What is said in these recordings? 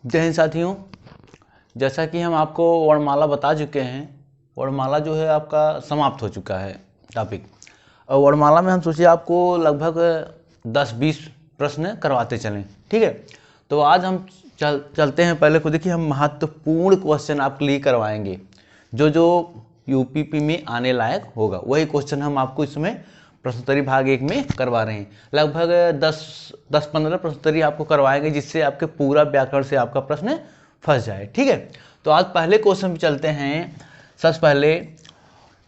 जय हिंद साथियों, जैसा कि हम आपको वर्णमाला बता चुके हैं, वर्णमाला जो है आपका समाप्त हो चुका है टॉपिक। और वर्णमाला में हम सोचे आपको लगभग 10-20 प्रश्न करवाते चलें, ठीक है। तो आज हम चलते हैं। पहले को देखिए, हम महत्वपूर्ण क्वेश्चन आपके लिए करवाएंगे, जो यूपीपी में आने लायक होगा वही क्वेश्चन हम आपको इसमें प्रश्नोत्तरी भाग 1 में करवा रहे हैं। लगभग 10-15 प्रश्नोत्तरी आपको करवाएंगे, जिससे आपके पूरा व्याकरण से आपका प्रश्न फंस जाए, ठीक है। तो आज पहले क्वेश्चन पे चलते हैं। सबसे पहले,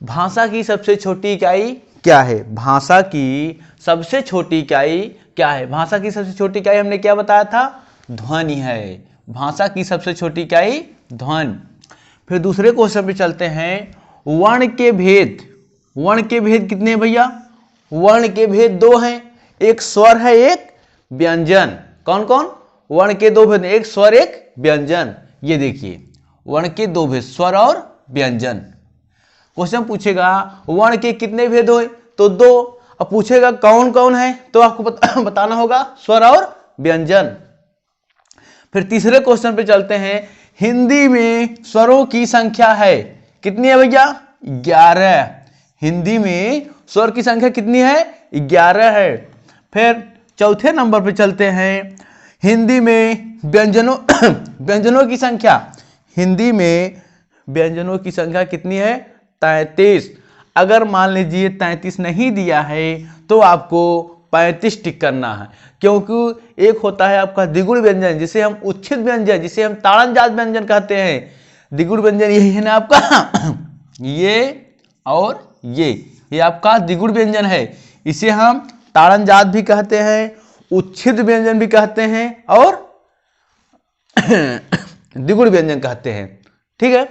भाषा की सबसे छोटी इकाई क्या है? भाषा की सबसे छोटी इकाई क्या है? भाषा की सबसे छोटी इकाई हमने क्या बताया था? ध्वनि है। भाषा की सबसे छोटी इकाई ध्वनि। फिर दूसरे क्वेश्चन पे चलते हैं। वर्ण के भेद, वर्ण के भेद कितने हैं भैया? वर्ण के भेद 2 हैं, एक स्वर है, एक व्यंजन। कौन कौन? वर्ण के 2 भेद, एक स्वर एक व्यंजन। ये देखिए, वर्ण के 2 भेद, स्वर और व्यंजन। क्वेश्चन पूछेगा वर्ण के कितने भेद हुए? तो 2। अब पूछेगा कौन कौन है, तो आपको बताना होगा स्वर और व्यंजन। फिर तीसरे क्वेश्चन पे चलते हैं। हिंदी में स्वरों की संख्या है कितनी है भैया? 11। हिंदी में स्वर की संख्या कितनी है? 11 है। फिर चौथे नंबर पे चलते हैं। हिंदी में व्यंजनों व्यंजनों की संख्या, हिंदी में व्यंजनों की संख्या कितनी है? 33। अगर मान लीजिए 33 नहीं दिया है तो आपको 35 टिक करना है, क्योंकि एक होता है आपका द्विगुण व्यंजन, जिसे हम उच्छिद व्यंजन, जिसे हम ताड़नजात व्यंजन कहते हैं। द्विगुण व्यंजन यही है ना आपका ये और ये आपका द्विगुण व्यंजन है। इसे हम ताड़नजात भी कहते हैं, उच्छिद व्यंजन भी कहते हैं और द्विगुण व्यंजन कहते हैं, ठीक है।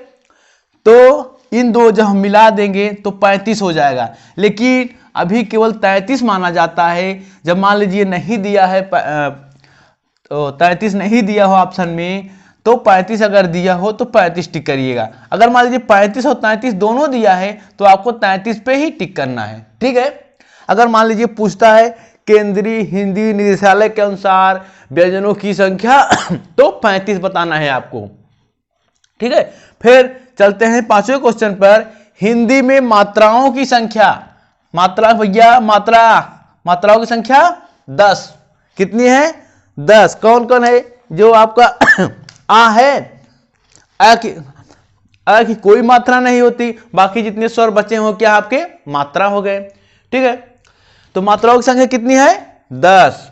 तो इन दो जब हम मिला देंगे तो 35 हो जाएगा, लेकिन अभी केवल 33 माना जाता है। जब मान लीजिए नहीं दिया है, तो 33 नहीं दिया हो ऑप्शन में, तो 35 अगर दिया हो तो 35 टिक करिएगा। अगर मान लीजिए 35 और 33 दोनों दिया है तो आपको 33 पे ही टिक करना है, ठीक है। अगर मान लीजिए पूछता है केंद्रीय हिंदी निदेशालय के अनुसार व्यंजनों की संख्या तो 35 बताना है आपको, ठीक है। फिर चलते हैं पांचवें क्वेश्चन पर। हिंदी में मात्राओं की संख्या, मात्रा भैया, मात्राओं की संख्या 10। कितनी है? 10। कौन कौन है? जो आपका आ है, आ की कोई मात्रा नहीं होती, बाकी जितने स्वर बचे हो क्या आपके मात्रा हो गए, ठीक है। तो मात्राओं की संख्या कितनी है? 10।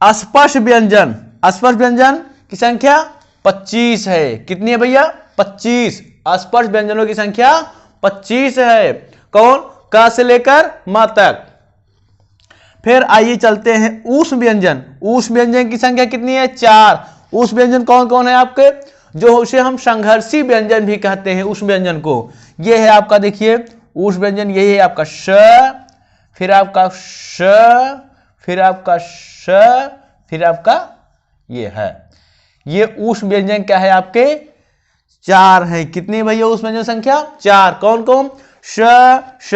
अस्पर्श व्यंजन, अस्पर्श व्यंजन की संख्या 25 है। कितनी है भैया? 25। अस्पर्श व्यंजनों की संख्या 25 है। कौन? क से लेकर म तक। फिर आइए चलते हैं ऊष्म व्यंजन। ऊष्म व्यंजन की संख्या कितनी है? 4। ऊष्म व्यंजन कौन कौन है आपके? जो उसे हम संघर्षी व्यंजन भी कहते हैं ऊष्म व्यंजन को। ये है आपका, देखिए ऊष्म व्यंजन यही है आपका श, फिर आपका श, फिर आपका श, फिर आपका ये है। ये ऊष्म व्यंजन क्या है आपके? 4 है। कितनी भैया ऊष्म व्यंजन संख्या? 4। कौन कौन? श श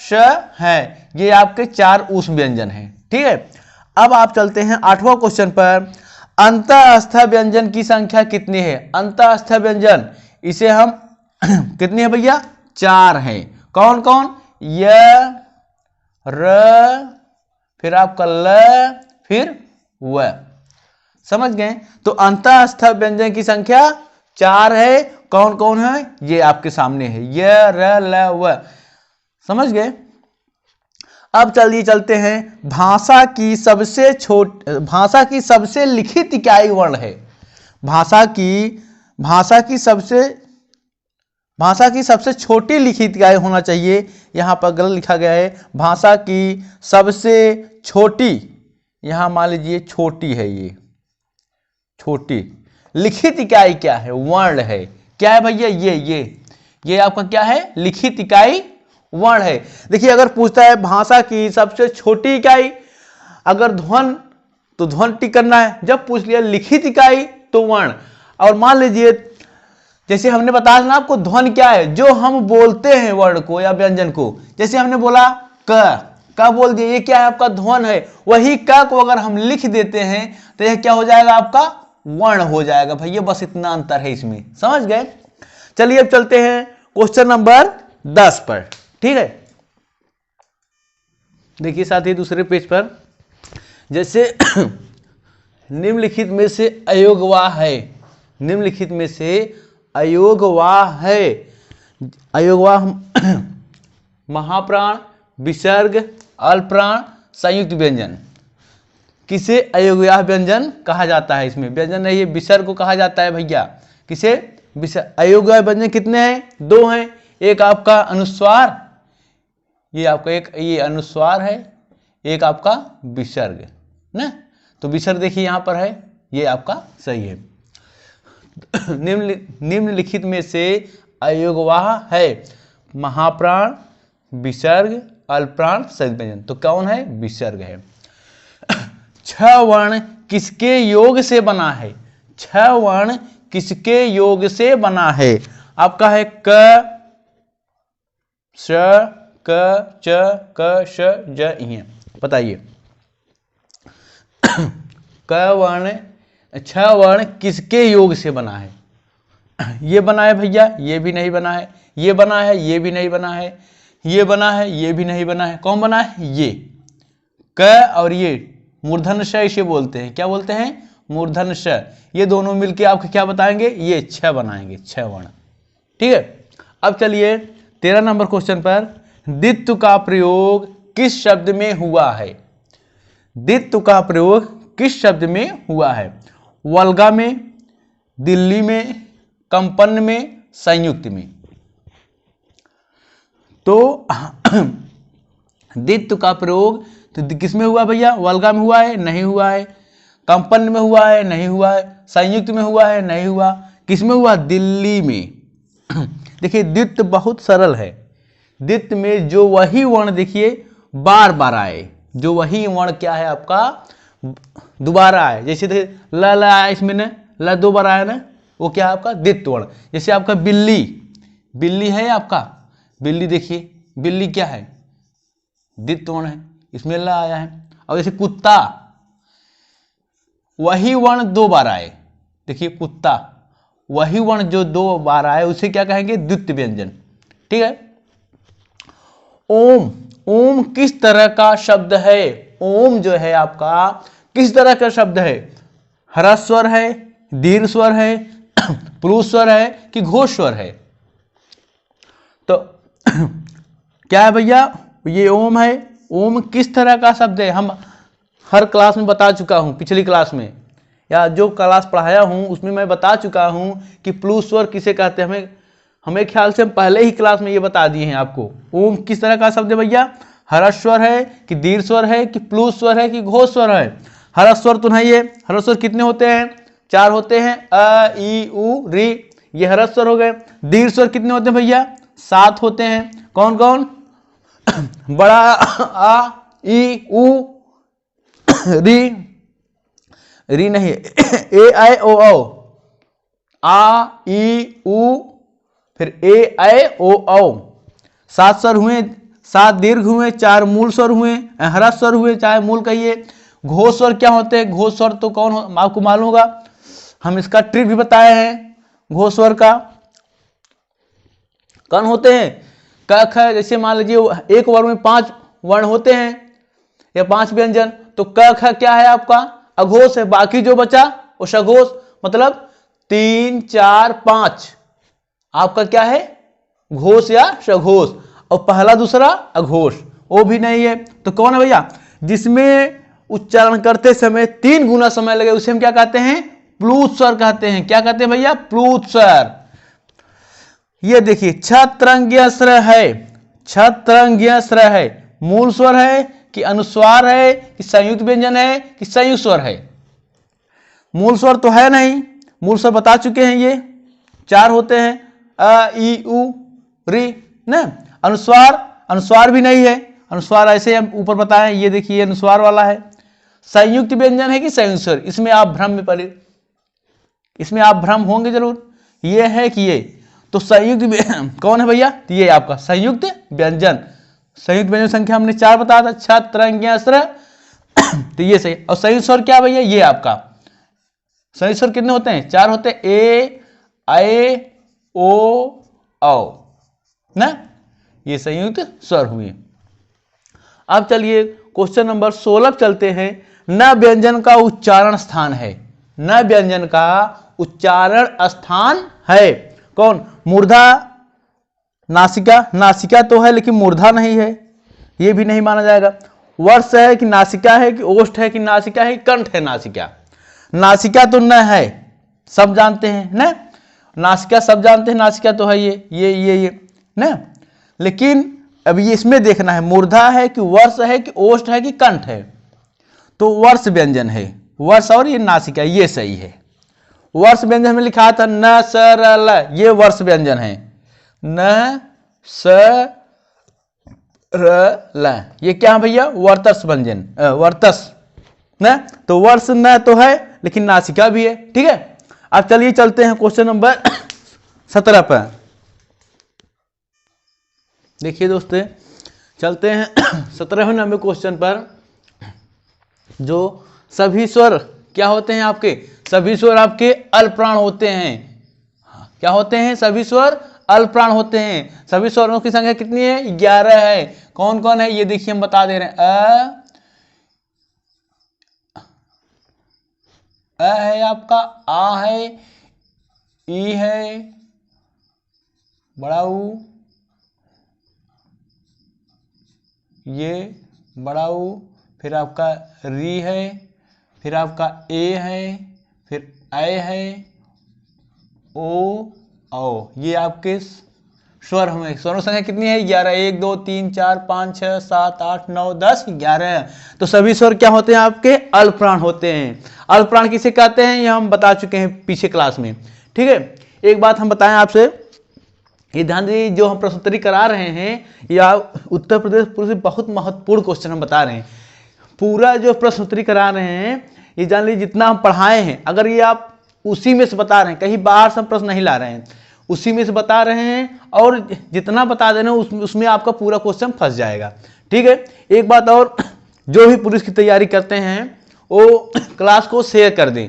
श है। ये आपके 4 ऊष्म व्यंजन हैं, ठीक है। अब आप चलते हैं 8वां क्वेश्चन पर। अंतःस्थ व्यंजन की संख्या कितनी है? अंतःस्थ व्यंजन, इसे हम कितनी है भैया? 4 है। कौन कौन? य, र, फिर आपका ल, फिर व। समझ गए? तो अंतःस्थ व्यंजन की संख्या 4 है। कौन कौन है? ये आपके सामने है, य, र, ल, व। समझ गए? अब चलिए चलते हैं। भाषा की सबसे लिखित इकाई वर्ण है। भाषा की सबसे छोटी लिखित इकाई होना चाहिए, यहां पर गलत लिखा गया है। भाषा की सबसे छोटी, यहां मान लीजिए छोटी है, ये छोटी लिखित इकाई क्या है? वर्ण है। क्या है भैया? ये आपका क्या है? लिखित इकाई वर्ण है। देखिए, अगर पूछता है भाषा की सबसे छोटी इकाई, अगर ध्वन तो ध्वन टिक करना है। जब पूछ लिया लिखित इकाई तो वर्ण। और मान लीजिए जैसे हमने बताया ना आपको, ध्वन क्या है? जो हम बोलते हैं वर्ण को या व्यंजन को। जैसे हमने बोला क बोल दिया, ये क्या है? आपका ध्वन है। वही क को अगर हम लिख देते हैं तो यह क्या हो जाएगा? आपका वर्ण हो जाएगा भैया, बस इतना अंतर है इसमें, समझ गए। चलिए अब चलते हैं क्वेश्चन नंबर 10 पर। ठीक है, देखिए साथी दूसरे पेज पर, जैसे निम्नलिखित में से अयोगवाह है, निम्नलिखित में से अयोगवाह है, अयोगवाह महाप्राण, विसर्ग, अल्पप्राण, संयुक्त व्यंजन, किसे अयोगवाह व्यंजन कहा जाता है? इसमें व्यंजन नहीं है, विसर्ग को कहा जाता है भैया। किसे? विसर्ग। अयोगवाह व्यंजन कितने हैं? 2 हैं। एक आपका अनुस्वार, ये आपका एक ये अनुस्वार है, एक आपका विसर्ग ना। तो विसर्ग देखिए यहां पर है, ये आपका सही है। निम्नलिखित में से अयोगवाह है महाप्राण, विसर्ग, अल्पप्राण, संयुक्त व्यंजन। तो कौन है? विसर्ग है। 6 वर्ण किसके योग से बना है? 6 वर्ण किसके योग से बना है? आपका है क, श, क, च, क, श, ज, इ। बताइए क वर्ण, 6 वर्ण किसके योग से बना है? ये बना है भैया, ये भी नहीं बना है, ये बना है, ये भी नहीं बना है, ये बना है, ये भी नहीं बना है। कौन बना है? ये क और ये मूर्धन श इसे बोलते हैं। क्या बोलते हैं? मूर्धन श। ये दोनों मिलके आपको क्या बताएंगे? ये 6 बनाएंगे, 6 वर्ण। ठीक है, अब चलिए 13 नंबर क्वेश्चन पर, द्वित्व का प्रयोग किस शब्द में हुआ है? द्वित्व का प्रयोग किस शब्द में हुआ है? वल्गा में, दिल्ली में, कंपन में, संयुक्त में। तो द्वित्व का प्रयोग तो किस में हुआ भैया? वल्गा में हुआ है? नहीं हुआ है। कंपन में हुआ है? नहीं हुआ है। संयुक्त में हुआ है? नहीं हुआ। किस में हुआ? दिल्ली में। देखिए द्वित्व बहुत सरल है। द्वित्व में जो वही वर्ण देखिए बार बार आए, जो वही वर्ण क्या है आपका दोबारा आए। जैसे देखिए ल आया इसमें न, ल 2 बार आया ना, वो क्या है आपका द्वित्व वर्ण। जैसे आपका बिल्ली, बिल्ली है आपका, बिल्ली देखिए बिल्ली क्या है? द्वित्व वर्ण है, इसमें ल आया है। और जैसे कुत्ता, वही वर्ण 2 बार आए, देखिए कुत्ता, वही वर्ण जो 2 बार आए उसे क्या कहेंगे? द्वित्व व्यंजन। ठीक है। ओम, ओम किस तरह का शब्द है? ओम जो है आपका किस तरह का शब्द है? ह्रस्व स्वर है, दीर्घ स्वर है, प्लुत स्वर है कि घोष स्वर है? तो क्या है भैया? ये ओम है। ओम किस तरह का शब्द है? हम हर क्लास में बता चुका हूं, पिछली क्लास में या जो क्लास पढ़ाया हूं उसमें मैं बता चुका हूं कि प्लुत स्वर किसे कहते हैं। हमें ख्याल से हम पहले ही क्लास में ये बता दिए हैं आपको। ओम किस तरह का शब्द है भैया? ह्रस्व स्वर है कि दीर्घ स्वर है कि प्लुत स्वर है कि घोष स्वर है? ह्रस्व स्वर तो नहीं है। ह्रस्व स्वर कितने होते हैं? 4 होते हैं, अ, ई, उ, री, ये ह्रस्व स्वर हो गए। दीर्घ स्वर कितने होते हैं भैया? 7 होते हैं। कौन कौन? बड़ा आ, ई, उ, री, री नहीं ए, आई, ओ, औ, आ, ई, उ, फिर ए, आई, ओ, औ। 7 स्वर हुए, 7 दीर्घ हुए, 4 मूल स्वर हुए, ह्रस्व स्वर हुए, चाहे मूल कहिए। घोष स्वर क्या होते हैं? घोष स्वर तो कौन आपको मालूम होगा, हम इसका ट्रिक भी बताए हैं। घोष स्वर का कौन होते हैं? क, ख। जैसे मान लीजिए एक वर्ण में 5 वर्ण होते हैं या 5 व्यंजन, तो क, ख क्या है आपका? अघोष है। बाकी जो बचा वो सघोष, मतलब 3, 4, 5 आपका क्या है? घोष या सघोष। और पहला दूसरा अघोष, वो भी नहीं है। तो कौन है भैया? जिसमें उच्चारण करते समय 3 गुना समय लगे उसे हम क्या कहते हैं? प्लुत स्वर कहते हैं। क्या कहते हैं भैया? प्लुत स्वर। ये देखिए छत्रंगीय स्वर है, छत्रंगीय स्वर है। मूल स्वर है कि अनुस्वार है कि संयुक्त व्यंजन है कि संयुक्त स्वर है? मूल स्वर तो है नहीं, मूल स्वर बता चुके हैं, ये 4 होते हैं, अ, ई, उ, री ना। अनुस्वार, अनुस्वार भी नहीं है। अनुस्वार ऐसे हम ऊपर बताएं, ये देखिए अनुस्वार वाला है। संयुक्त व्यंजन है कि संयुक्त स्वर? इसमें आप भ्रम में पड़े, इसमें आप भ्रम होंगे जरूर। ये है कि ये तो संयुक्त कौन है भैया? ये आपका संयुक्त व्यंजन। संयुक्त व्यंजन संख्या हमने 4 बताया था, छत्रंगीय स्वर। तो ये सही। और संयुक्त स्वर क्या भैया? ये आपका संयुक्त स्वर कितने होते हैं? 4 होते हैं, ए, ऐ, ओ, औ ना, ये संयुक्त स्वर हुए। अब चलिए क्वेश्चन नंबर 16 चलते हैं। न व्यंजन का उच्चारण स्थान है, न व्यंजन का उच्चारण स्थान है। कौन? मूर्धा, नासिका, नासिका तो है लेकिन मूर्धा नहीं है, ये भी नहीं माना जाएगा। वर्ष है कि नासिका है कि ओष्ठ है कि नासिका है, कंठ है नासिका। नासिका तो न है, सब जानते हैं ना, नासिका सब जानते हैं, नासिका तो है ये ना, लेकिन अभी इसमें देखना है मूर्धा है कि वर्ष है कि ओष्ठ है कि कंठ है। तो वर्ष व्यंजन है, वर्ष और ये नासिका, ये सही है। वर्ष व्यंजन में लिखा था न स र ल, ये वर्ष व्यंजन है, न स र ल, ये क्या है भैया? वर्तस व्यंजन, वर्तस न, तो वर्ष न तो है लेकिन नासिका भी है। ठीक है, अब चलिए चलते हैं क्वेश्चन नंबर 17 पर। देखिए दोस्तों, चलते हैं 17वें नंबर क्वेश्चन पर। जो सभी स्वर क्या होते हैं आपके? सभी स्वर आपके अल्पप्राण होते हैं। क्या होते हैं? सभी स्वर अल्पप्राण होते हैं। सभी स्वरों की संख्या कितनी है? 11 है। कौन कौन है ये देखिए हम बता दे रहे हैं। अ है आपका, आ है, ई है, बड़ा ऊ, ये बड़ा ऊ, फिर आपका री है, फिर आपका ए है, फिर ऐ है, ओ, औ, ये आपके स्वर हुए। स्वरों संख्या कितनी है? 11। 1 2 3 4 5 6 7 8 9 10 11। तो सभी स्वर क्या होते हैं आपके? अल्पप्राण होते हैं। अल्पप्राण किसे कहते हैं ये हम बता चुके हैं पीछे क्लास में। ठीक है, एक बात हम बताएं आपसे, ये ध्यान दीजिए, जो हम प्रश्नोत्तरी करा रहे हैं या उत्तर प्रदेश पुलिस बहुत महत्वपूर्ण क्वेश्चन हम बता रहे हैं। पूरा जो प्रश्नोत्तरी करा रहे हैं ये जान लीजिए, जितना हम पढ़ाए हैं अगर ये आप उसी में से बता रहे हैं, कहीं बाहर से हम प्रश्न नहीं ला रहे हैं, उसी में से बता रहे हैं, और जितना बता दे रहे हैं उसमें आपका पूरा क्वेश्चन फंस जाएगा। ठीक है, एक बात और, जो भी पुलिस की तैयारी करते हैं वो क्लास को शेयर कर दें।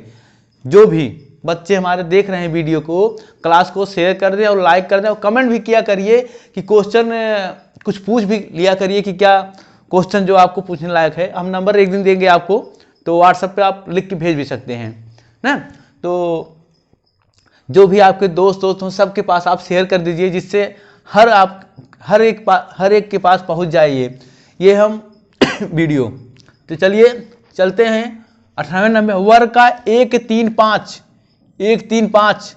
जो भी बच्चे हमारे देख रहे हैं वीडियो को, क्लास को शेयर कर दें और लाइक कर दें, और कमेंट भी किया करिए कि क्वेश्चन कुछ पूछ भी लिया करिए कि क्या क्वेश्चन जो आपको पूछने लायक है। हम नंबर एक दिन देंगे आपको, तो व्हाट्सएप पे आप लिख के भेज भी सकते हैं ना। तो जो भी आपके दोस्त हो सबके पास आप शेयर कर दीजिए, जिससे हर एक के पास पहुंच जाए ये हम वीडियो। तो चलिए चलते हैं 18वें नंबर। वर्ग का 1 3 5, 1 3 5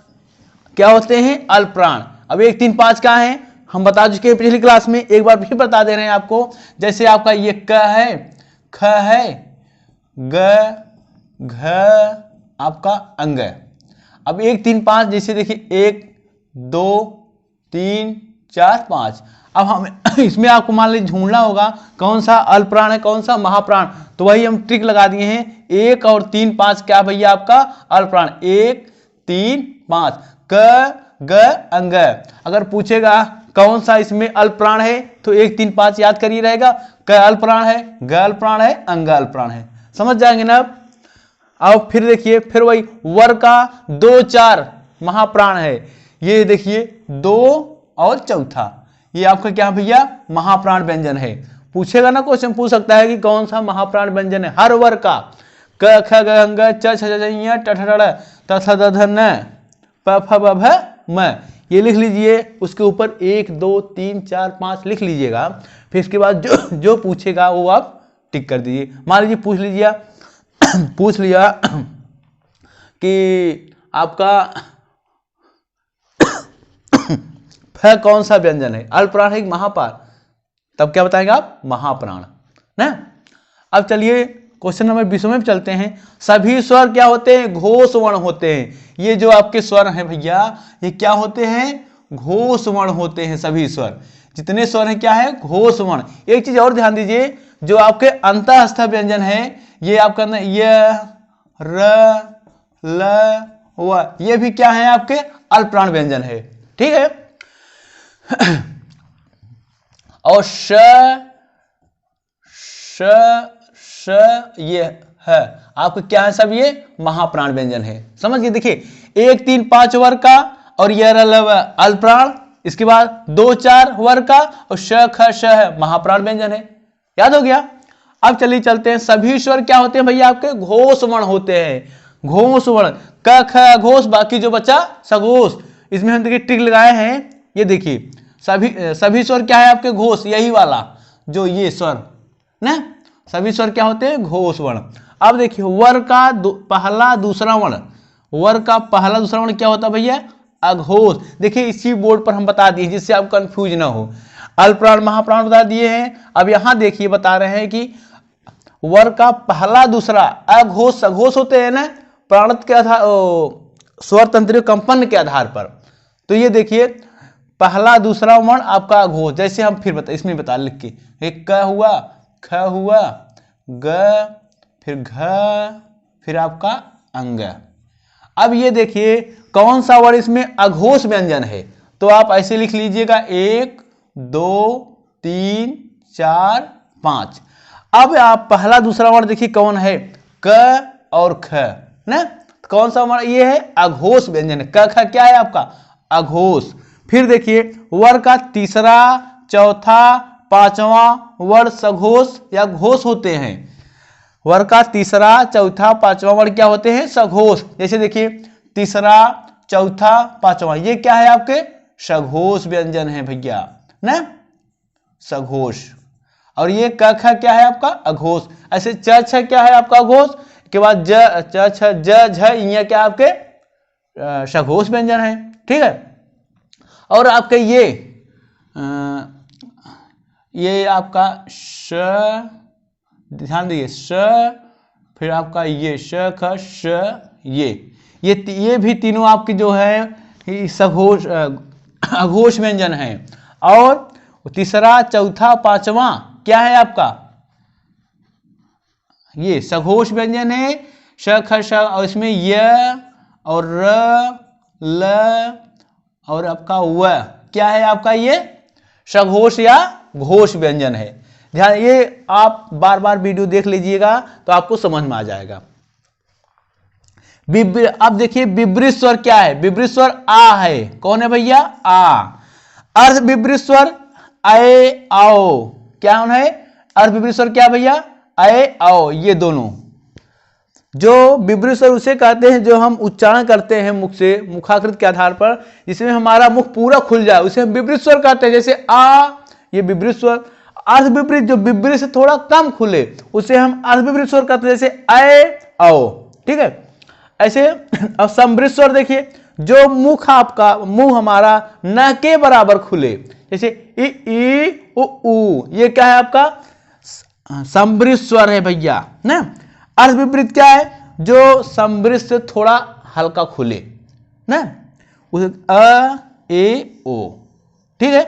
क्या होते हैं? अल्पप्राण। अब 1 3 5 क्या है हम बता चुके हैं पिछली क्लास में, एक बार फिर बता दे रहे हैं आपको। जैसे आपका ये क है, ख है, ग, घ, आपका अंग। अब 1 3 5 जैसे देखिए 1 2 3 4 5। अब हम इसमें आपको मान लीजिए ढूंढना होगा कौन सा अल्पप्राण है कौन सा महाप्राण, तो वही हम ट्रिक लगा दिए हैं। 1 और 3 5 क्या भैया आपका? अल्पप्राण। 1 3 5 क, ग, अंग। अगर पूछेगा कौन सा इसमें अल्पप्राण है तो 1 3 5 याद करिए रहेगा। क अल्पप्राण है, ग अल्पप्राण है, अंग अल्पप्राण है। समझ जाएंगे ना अब फिर देखिए, फिर वही वर्ग का 2 4 महाप्राण है। ये देखिए 2 और चौथा, ये आपका क्या भैया? महाप्राण व्यंजन है। पूछेगा ना क्वेश्चन, पूछ सकता है कि कौन सा महाप्राण व्यंजन है हर वर्ग का। क ख ग घ च छ ज ञ ट ठ ड त थ द ध न प फ ब भ म, ये लिख लीजिए। उसके ऊपर 1 2 3 4 5 लिख लीजिएगा। फिर इसके बाद जो पूछेगा वो आप टिक कर दीजिए। मान लीजिए पूछ लिया कि आपका फ कौन सा व्यंजन है? अल्पप्राण है कि महाप्राण? तब क्या बताएंगे आप? महाप्राण ना। अब चलिए क्वेश्चन नंबर 20 में चलते हैं। सभी स्वर क्या होते हैं? घोष वर्ण होते हैं। ये जो आपके स्वर हैं भैया, ये क्या होते हैं? घोष वर्ण होते हैं। सभी स्वर, जितने स्वर हैं क्या है? घोष वर्ण। एक चीज और ध्यान दीजिए, जो आपके अंतःस्थ व्यंजन है ये आपका य र ल व, ये भी क्या है? आपके अल्पप्राण व्यंजन है। ठीक है, और श ये है। आपका क्या है सब, ये महाप्राण व्यंजन है। समझिए, देखिए 1, 3, 5 वर्ग का और यह अल्पप्राण, इसके बाद 2, 4 वर्ग का और श ख श है, महाप्राण व्यंजन है। याद हो गया। अब चलिए चलते हैं, सभी स्वर क्या होते हैं भैया, आपके घोष वर्ण होते हैं। घोष वर्ण क ख घोष, बाकी जो बचा सघोष। इसमें हम देखिए टिक लगाए हैं, ये देखिए सभी स्वर क्या है आपके, घोष, यही वाला जो ये स्वर ना, सभी स्वर क्या होते हैं, घोष वर्ण। अब देखिए वर्ग का पहला दूसरा वर्ण, वर्ग का पहला दूसरा वर्ण क्या होता है भैया, अघोष। देखिए इसी बोर्ड पर हम बता दिए जिससे आप कंफ्यूज ना हो, अल्पप्राण महाप्राण बता दिए हैं। अब यहां देखिए बता रहे हैं कि वर्ग का पहला दूसरा अघोष सघोष होते हैं ना, प्राणत के आधार, स्वर तंत्रीय कंपन के आधार पर। तो ये देखिए पहला दूसरा वर्ण आपका अघोष, जैसे हम फिर इसमें बता लिख के, एक क हुआ, ख हुआ, ग, फिर घ, फिर आपका अंग। अब ये देखिए कौन सा वर्ण इसमें अघोष व्यंजन है, तो आप ऐसे लिख लीजिएगा 1, 2, 3, 4, 5। अब आप पहला दूसरा वर्ण देखिए कौन है, क और ख ना, कौन सा वर्ण ये है, अघोष व्यंजन है। क ख क्या है आपका, अघोष। फिर देखिए वर्ग का तीसरा, चौथा, पांचवा वर्ण सघोष या घोष होते हैं। वर्ग का तीसरा, चौथा, पांचवा वर्ण क्या होते हैं, सघोष। जैसे देखिए तीसरा, चौथा, पांचवा, ये क्या है आपके, सघोष व्यंजन है भैया ना, सघोष। और ये क ख क्या है आपका, अघोष। ऐसे च छ क्या है आपका, अघोष के बाद ज च छ ज झ, ये क्या आपके सघोष व्यंजन है। ठीक है। और आपके ये आपका श, ध्यान दीजिए श, फिर आपका ये श ख श, ये भी तीनों आपकी जो है सघोष अघोष व्यंजन है। और तीसरा, चौथा, पांचवा क्या है आपका, ये सघोष व्यंजन है, श ख श, और इसमें य और र, ल और आपका व क्या है आपका, ये सघोष या घोष व्यंजन है। ध्यान, ये आप बार बार वीडियो देख लीजिएगा तो आपको समझ में आ जाएगा। अब देखिए विपरीत स्वर क्या है, विपरीत स्वर आ है। कौन है भैया, आ। अर्ध विपरीत स्वर अए आओ, क्या है, अर्ध विपरीत स्वर क्या भैया, अए आओ। ये दोनों जो विपरीत स्वर उसे कहते हैं जो हम उच्चारण करते हैं मुख से, मुखाकृत के आधार पर, जिसमें हमारा मुख पूरा खुल जाए, उसे हम विपरीत स्वर कहते हैं। जैसे आ, ये विपरीत स्वर। अर्ध विपरीत जो विपरीत से थोड़ा कम खुले उसे हम अर्ध विपरीत स्वर कहते हैं, जैसे अए आओ। ठीक है। ऐसे अब संवृत स्वर देखिए, जो मुख आपका, मुंह हमारा न के बराबर खुले, जैसे ई उ, ये क्या है आपका, संवृत स्वर है भैया ना। अर्ध विपरीत क्या है, जो संवृत से थोड़ा हल्का खुले ना, उसे अ ए ओ। ठीक है।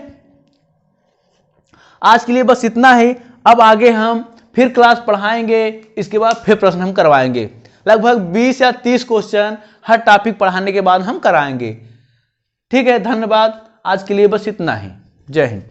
आज के लिए बस इतना ही। अब आगे हम फिर क्लास पढ़ाएंगे, इसके बाद फिर प्रश्न हम करवाएंगे। लगभग 20 या 30 क्वेश्चन हर टॉपिक पढ़ाने के बाद हम कराएंगे। ठीक है, धन्यवाद। आज के लिए बस इतना ही। जय हिंद।